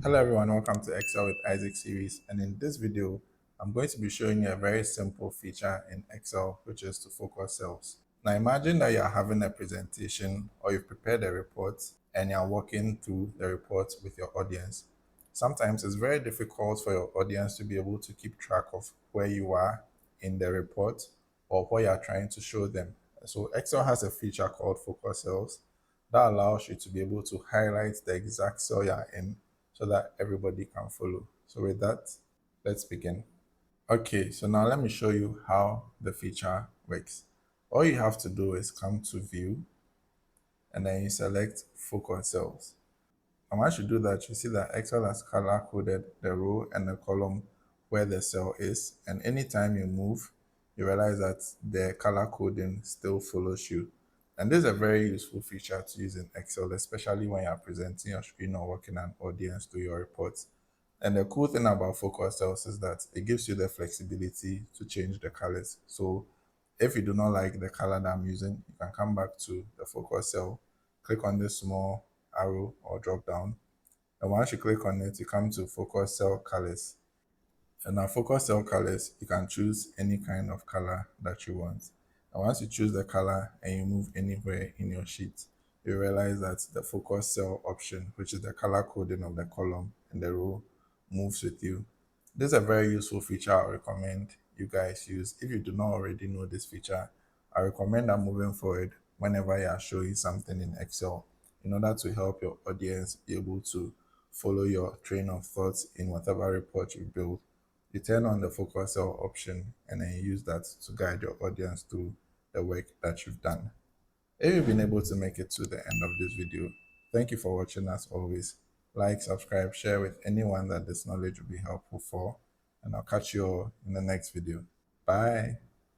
Hello everyone, welcome to Excel with Isaac series, and in this video I'm going to be showing you a very simple feature in Excel, which is to focus cells. Now imagine that you're having a presentation or you've prepared a report and you're walking through the report with your audience. Sometimes it's very difficult for your audience to be able to keep track of where you are in the report or what you're trying to show them. So Excel has a feature called focus cells that allows you to be able to highlight the exact cell you're in so that everybody can follow. So with that, let's begin. Okay, so now let me show you how the feature works. All you have to do is come to view and then you select focus cells. And once you do that, you see that Excel has color coded the row and the column where the cell is. And anytime you move, you realize that the color coding still follows you. And this is a very useful feature to use in Excel, especially when you're presenting your screen or working an audience to your reports. And the cool thing about focus cells is that it gives you the flexibility to change the colors. So if you do not like the color that I'm using, you can come back to the focus cell, click on this small arrow or drop down. And once you click on it, you come to focus cell colors. And now focus cell colors, you can choose any kind of color that you want. And once you choose the color and you move anywhere in your sheet, you realize that the focus cell option, which is the color coding of the column and the row, moves with you. This is a very useful feature I recommend you guys use. If you do not already know this feature, I recommend that moving forward, whenever you are showing something in Excel, in order to help your audience be able to follow your train of thoughts in whatever report you build, you turn on the focus cell option and then you use that to guide your audience through the work that you've done. If you've been able to make it to the end of this video, thank you for watching as always. Like, subscribe, share with anyone that this knowledge will be helpful for, and I'll catch you all in the next video. Bye.